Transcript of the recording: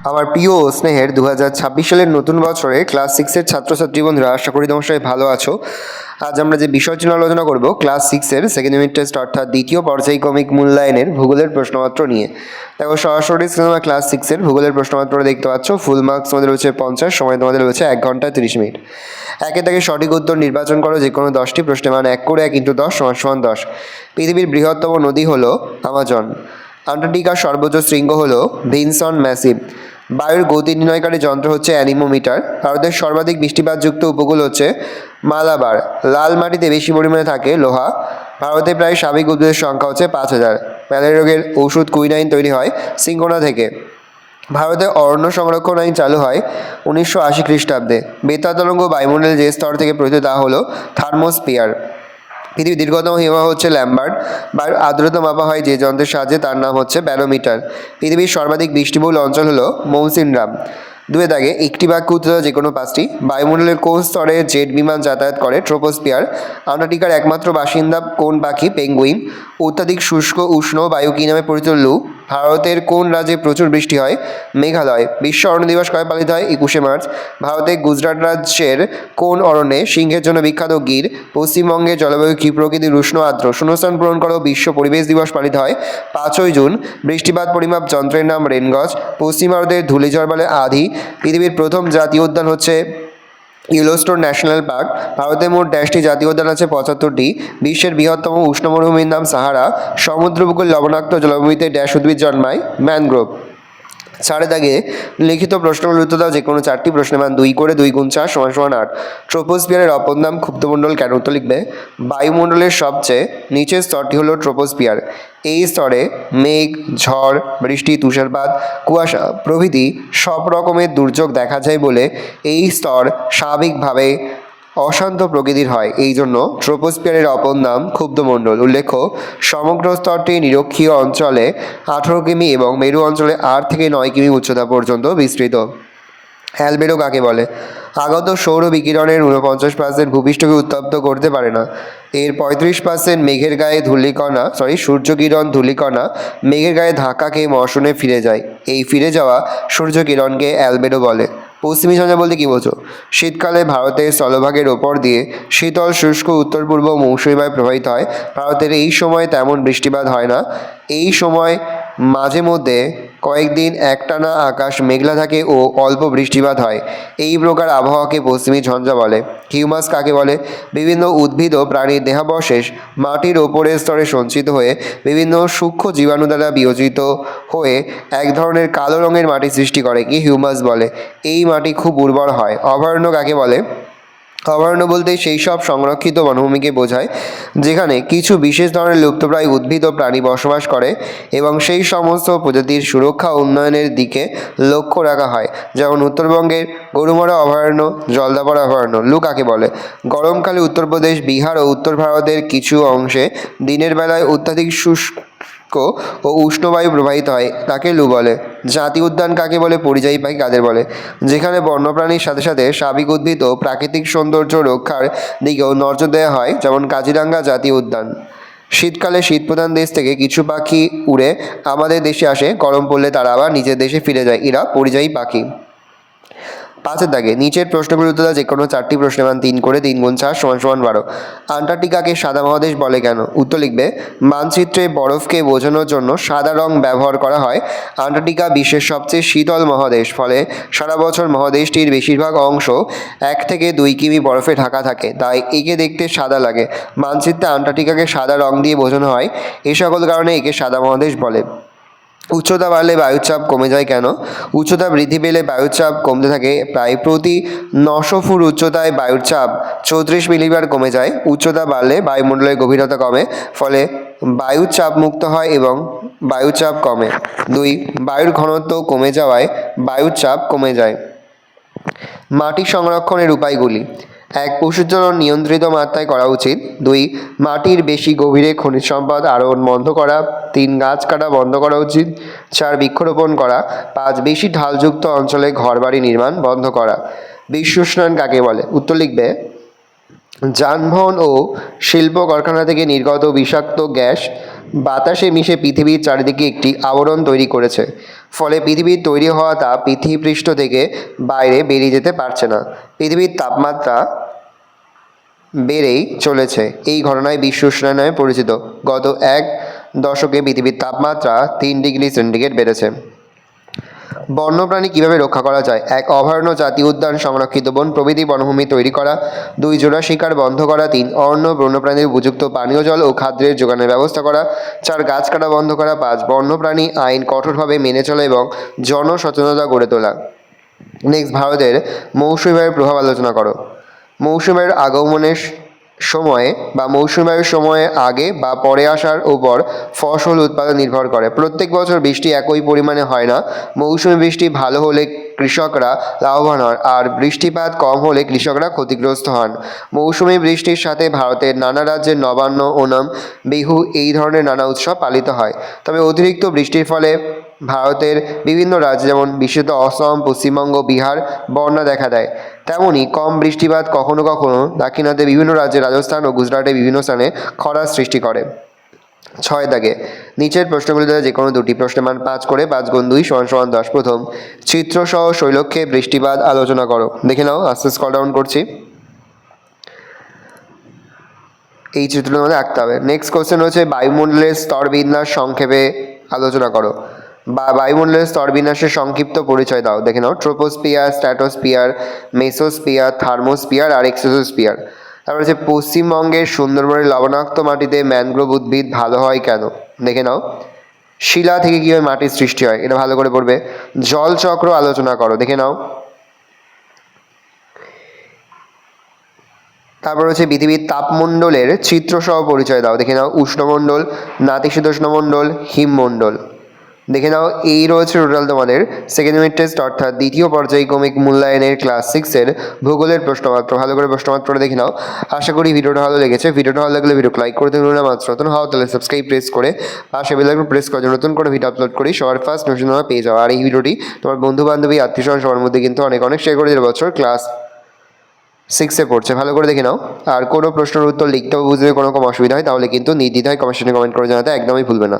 আমার প্রিয় ও স্নেহের 2026 সালের নতুন বছরে ক্লাস 6-এর ছাত্রছাত্রী বন্ধুরা, আশা করি তোমার সবাই ভালো আছো। আজ আমরা যে বিষয়টি নিয়ে আলোচনা করব ক্লাস 6-এর সেকেন্ড ইউনিট টেস্ট অর্থাৎ দ্বিতীয় পর্যায়ক্রমিক মূল্যায়নের ভূগোলের প্রশ্নপত্র নিয়ে। দেখো, সরাসরি সিনেমা ক্লাস 6-এর ভূগোলের প্রশ্নপত্র দেখতে পাচ্ছ। ফুল মার্কস তোমাদের রয়েছে 50, সময় তোমাদের রয়েছে 1 ঘন্টা 30 মিনিট। একে থেকে সঠিক উত্তর নির্বাচন করো যে কোনো 10টি প্রশ্নের মান 1 করে 1 × 10 = 10। পৃথিবীর বৃহত্তম নদী হলো আমাজন। আন্টার্কটিকার সর্বোচ্চ শৃঙ্গ হলো ভিনসন ম্যাসিভ। বায়ুর গতি নির্ণয়কারী যন্ত্র হচ্ছে অ্যানিমোমিটার। ভারতের সর্বাধিক বৃষ্টিপাতযুক্ত উপকূল হচ্ছে মালাবার। লাল মাটিতে বেশি পরিমাণে থাকে লোহা। ভারতে প্রায় স্বাভাবিক উদ্ভিদের সংখ্যা হচ্ছে 5000। ম্যালেরিয়া রোগের ওষুধ কুইনাইন তৈরি হয় সিঙ্কোনা থেকে। ভারতে অরণ্য সংরক্ষণ আইন চালু হয় 1980 খ্রিস্টাব্দে। বেতার তরঙ্গ বায়ুমণ্ডলের যে স্তর থেকে প্রতিত তা হলো থার্মোস্ফিয়ার। পৃথিবীর দীর্ঘতম হিমবাহ হচ্ছে ল্যাম্বার্ট। বায়ুর আর্দ্রতা মাপা হয় যে যন্ত্রের সাহায্যে, তার নাম হচ্ছে ব্যারোমিটার। পৃথিবীর সর্বাধিক বৃষ্টিবহুল অঞ্চল হলো মৌসিনরাম। দুয়ে দাগে একটি বাক্য উত্তর যে কোনো 5টি। বায়ুমণ্ডলের কোন স্তরে জেট বিমান যাতায়াত করে? ট্রোপোস্ফিয়ার। আন্টার্কটিকার একমাত্র বাসিন্দা কোন পাখি? পেঙ্গুইন। অত্যাধিক শুষ্ক উষ্ণ বায়ু কী নামে পরিচিত? লু। ভারতের কোন রাজ্যে প্রচুর বৃষ্টি হয়? মেঘালয়। বিশ্ব অরণ্য দিবস কবে পালিত হয়? 21শে মার্চ। ভারতের গুজরাট রাজ্যের কোন অরণ্যে সিংহের জন্য বিখ্যাত? গির। পশ্চিমবঙ্গের জলবায়ু কী প্রকৃতির? উষ্ণ আর্দ্র। শূন্যস্থান পূরণ করো। বিশ্ব পরিবেশ দিবস পালিত হয় 5ই জুন। বৃষ্টিপাত পরিমাপ যন্ত্রের নাম রেনগজ। পশ্চিম ভারতের ধূলিঝড় বলে আধি। পৃথিবীর প্রথম জাতীয় উদ্যান হচ্ছে ইয়েলোস্টোন ন্যাশনাল পার্ক। ভারতের মোট 10টি জাতীয় উদ্যান আছে 75টি। বিশ্বের বৃহত্তম উষ্ণ মরুভূমির নাম সাহারা। সমুদ্র উপকূল লবণাক্ত জলভূমিতে ড্যাশ উদ্ভিদ জন্মায়? ম্যানগ্রোভ। 4 দাগে লিখিত প্রশ্নগুলোর উত্তর দাও যে কোনো 4টি প্রশ্নের মান 2 করে 2 × 4 = 8। ট্রোপোস্ফিয়ারের অপর নাম ক্ষুব্ধমণ্ডল কেন? উত্তর লিখবে। বায়ুমণ্ডলের সবচেয়ে নিচের স্তরটি হলো ট্রোপোস্ফিয়ার। এই স্তরে মেঘ, ঝড়, বৃষ্টি, তুষারপাত, কুয়াশা প্রভৃতি সব রকমের দুর্যোগ দেখা যায় বলে এই স্তর স্বাভাবিকভাবে অশান্ত প্রকৃতির হয়। এই জন্য ট্রোপোস্ফিয়ারের অপর নাম ক্ষুব্ধমণ্ডল। উল্লেখ্য, সমগ্র স্তরটি নিরক্ষীয় অঞ্চলে 18 কিমি এবং মেরু অঞ্চলে 8 থেকে 9 কিমি উচ্চতা পর্যন্ত বিস্তৃত। অ্যালবেডো কাকে বলে? আগত সৌর বিকিরণের 49% ভূপৃষ্ঠকে উত্তপ্ত করতে পারে না। এর 35% মেঘের গায়ে সূর্যকিরণ ধূলিকণা মেঘের গায়ে ধাক্কা খেয়ে মৌসুমে ফিরে যায়। এই ফিরে যাওয়া সূর্যকিরণকে অ্যালবেডো বলে। পশ্চিমী ঝঞ্ঝা বলতে কী বোঝো? শীতকালে ভারতের স্থলভাগের ওপর দিয়ে শীতল শুষ্ক উত্তর পূর্ব মৌসুমী বায়ু প্রবাহিত হয়। ভারতের এই সময় তেমন বৃষ্টিপাত হয় না। এই সময় মাঝে মধ্যে কয়েকদিন একটানা আকাশ মেঘলা থাকে ও অল্প বৃষ্টিপাত হয়। এই প্রকার আবহাওয়াকে পশ্চিমী ঝঞ্ঝা বলে। হিউমাস কাকে বলে? বিভিন্ন উদ্ভিদ ও প্রাণীর দেহাবশেষ মাটির ওপরের স্তরে সঞ্চিত হয়ে বিভিন্ন সূক্ষ্ম জীবাণু দ্বারা বিয়োজিত হয়ে এক ধরনের কালো রঙের মাটি সৃষ্টি করে। কি হিউমাস বলে। এই মাটি খুব উর্বর হয়। অভয়ারণ্য কাকে বলে? অভয়ারণ্য বলতে সেই সব সংরক্ষিত বনভূমিকে বোঝায় যেখানে কিছু বিশেষ ধরনের লুপ্তপ্রায় উদ্ভিদ ও প্রাণী বসবাস করে এবং সেই সমস্ত প্রজাতির সুরক্ষা উন্নয়নের দিকে লক্ষ্য রাখা হয়। যেমন উত্তরবঙ্গের গরুমারা অভয়ারণ্য, জলদাপাড়া অভয়ারণ্য। লু কাকে বলে? গরমকালে উত্তরপ্রদেশ, বিহার ও উত্তর ভারতের কিছু অংশে দিনের বেলায় অত্যাধিক শুষ্ক ও উষ্ণ বায়ু প্রবাহিত হয়, তাকে লু বলে। জাতীয় উদ্যান কাকে বলে? পরিযায়ী পাখি কাদের বলে? যেখানে বন্যপ্রাণীর সাথে সাথে স্বাভাবিক উদ্ভিদ ও প্রাকৃতিক সৌন্দর্য রক্ষার দিকেও নজর দেওয়া হয়, যেমন কাজিরাঙ্গা জাতীয় উদ্যান। শীতকালে শীতপ্রধান দেশ থেকে কিছু পাখি উড়ে আমাদের দেশে আসে, গরম পড়লে তারা আবার নিজের দেশে ফিরে যায়। এরা পরিযায়ী পাখি। 5 দাগে নিচের প্রশ্নগুলোর উত্তর দাও যে কোনো 4টি প্রশ্নের মান 3 করে 3 × 4 = 12। আন্টার্কটিকাকে সাদা মহাদেশ বলে কেন? উত্তর লিখবে। মানচিত্রে বরফকে বোঝানোর জন্য সাদা রং ব্যবহার করা হয়। আন্টার্কটিকা বিশ্বের সবচেয়ে শীতল মহাদেশ, ফলে সারা বছর মহাদেশটির বেশিরভাগ অংশ 1 থেকে 2 কিমি বরফে ঢাকা থাকে, তাই একে দেখতে সাদা লাগে। মানচিত্রে আন্টার্কটিকাকে সাদা রং দিয়ে বোঝানো হয়। এ সকল কারণে একে সাদা মহাদেশ বলে। উচ্চতা বাড়লে বায়ুচাপ কমে যায় কেন? উচ্চতা বৃদ্ধি পেলে বায়ুচাপ কমতে থাকে। প্রায় প্রতি 900 ফুট উচ্চতায় বায়ুর চাপ 34 মিলিবার কমে যায়। উচ্চতা বাড়লে বায়ুমণ্ডলের গভীরতা কমে, ফলে বায়ু চাপ মুক্ত হয় এবং বায়ুচাপ কমে। 2 বায়ুর ঘনত্ব কমে যাওয়ায় বায়ুর চাপ কমে যায়। মাটি সংরক্ষণের উপায়গুলি: 1 পশুচারণ নিয়ন্ত্রিত মাত্রায় করা উচিত। 2 মাটির বেশি গভীরে খনিজ সম্পদ আহরণ বন্ধ করা। 3 গাছ কাটা বন্ধ করা উচিত। 4 বৃক্ষরোপণ করা। 5 বেশি ঢালযুক্ত অঞ্চলে ঘরবাড়ি নির্মাণ বন্ধ করা। বিশ্ব উষ্ণায়ন কাকে বলে? উত্তর লিখবে। যানবাহন ও শিল্প কারখানা থেকে নির্গত বিষাক্ত গ্যাস বাতাসে মিশে পৃথিবীর চারিদিকে একটি আবরণ তৈরি করেছে, ফলে পৃথিবীর তৈরি হওয়া তাপ পৃথিবীপৃষ্ঠ থেকে বাইরে বেরিয়ে যেতে পারছে না। পৃথিবীর তাপমাত্রা বেড়েই চলেছে, এই ঘটনায় বিশ্ব উষ্ণায়ন নামে পরিচিত। গত 1 দশকে পৃথিবীর তাপমাত্রা 3 ডিগ্রি সেন্টিগ্রেড বেড়েছে। বন্যপ্রাণী কিভাবে রক্ষা করা যায়? 1 অভয়ারণ্য, জাতীয় উদ্যান, সংরক্ষিত বন প্রভৃতি বনভূমি তৈরি করা। 2 জোড়া শিকার বন্ধ করা। 3 অরণ্য, বন্যপ্রাণীর উপযুক্ত পানীয় জল ও খাদ্যের যোগানের ব্যবস্থা করা। 4 গাছ কাটা বন্ধ করা। 5 বন্যপ্রাণী আইন কঠোরভাবে মেনে চলা এবং জনসচেতনতা গড়ে তোলা। নেক্সট, ভারতের মৌসুমী বায়ুর প্রভাব আলোচনা করো। মৌসুমী বায়ুর আগমনের সময়ে বা মৌসুমী বায়ুর সময়ে আগে বা পরে আসার উপর ফসল উৎপাদন নির্ভর করে। প্রত্যেক বছর বৃষ্টি একই পরিমাণে হয় না। মৌসুমী বৃষ্টি ভালো হলে কৃষকরা লাভবান হন, আর বৃষ্টিপাত কম হলে কৃষকরা ক্ষতিগ্রস্ত হন। মৌসুমী বৃষ্টির সাথে ভারতের নানা রাজ্যের নবান্ন, ওনাম, বিহু এই ধরনের নানা উৎসব পালিত হয়। তবে অতিরিক্ত বৃষ্টির ফলে ভারতের বিভিন্ন রাজ্য যেমন বিশেষত অসম, পশ্চিমবঙ্গ, বিহার বন্যা দেখা দেয়। তেমনই কম বৃষ্টিপাত কখনো কখনো দাক্ষিণাত্যের বিভিন্ন রাজ্যে, রাজস্থান ও গুজরাটের বিভিন্ন স্থানে খরার সৃষ্টি করে। 6 দাগে নিচের প্রশ্নগুলি দ্বারা যে কোনো দুটি প্রশ্নের মান 5 করে 5 গুণ 2 = 10। প্রথম, চিত্রসহ শৈলক্ষে বৃষ্টিপাত আলোচনা করো। দেখে নাও, আস্তে স্ক্রল ডাউন করছি। এই চিত্রটার মধ্যে আঁকতে হবে। নেক্সট কোশ্চেন হচ্ছে বায়ুমণ্ডলের স্তরবিন্যাস সংক্ষেপে আলোচনা করো, বা বায়ুমণ্ডলের স্তরবিন্যাসের সংক্ষিপ্ত পরিচয় দাও। দেখে নাও, ট্রোপোস্ফিয়ার, স্ট্র্যাটোস্ফিয়ার, মেসোস্ফিয়ার, থার্মোস্ফিয়ার আর এক্সোস্ফিয়ার। তারপর হচ্ছে পশ্চিমবঙ্গের সুন্দরবনের লবণাক্ত মাটিতে ম্যানগ্রোভ উদ্ভিদ ভালো হয় কেন? দেখে নাও, শিলা থেকে কীভাবে মাটির সৃষ্টি হয়, এটা ভালো করে পড়বে। জলচক্র আলোচনা করো। দেখে নাও। তারপর হচ্ছে পৃথিবীর তাপমণ্ডলের চিত্রসহ পরিচয় দাও। দেখে নাও, উষ্ণমণ্ডল, নাতিশীতোষ্ণমণ্ডল, হিমমণ্ডল। দেখে নাও, এই রয়েছে টোটাল তোমাদের সেকেন্ড ইউনিট টেস্ট অর্থাৎ দ্বিতীয় পর্যায়ক্রমিক মূল্যায়নের ক্লাস 6-এর ভূগোলের প্রশ্নপত্র। ভালো করে প্রশ্নপত্রটা দেখে নাও। আশা করি ভিডিওটা ভালো লেগেছে। ভিডিওটা ভালো লাগলে ভিডিও লাইক করতে ভুলো না। মাত্র নতুন হও তাহলে সাবস্ক্রাইব প্রেস করে পাশে বেল আইকন প্রেস করে নতুন করে ভিডিও আপলোড করি সবার ফার্স্ট নোটিফিকেশন পেয়ে যাও। আর এই ভিডিওটি তোমার বন্ধু বান্ধবী, আত্মীয়স্বজন সবার মধ্যে কিন্তু অনেক অনেক শেয়ার করে দিলে। বছর ক্লাস 6-এ পড়ছে, ভালো করে দেখে নাও। আর কোনো প্রশ্নের উত্তর লিখতে বুঝতে কোনো অসুবিধা হয় তাহলে কিন্তু নির্দ্বিধায় কমেন্ট সেকশনে কমেন্ট করে জানাতে একদমই ভুলবে না।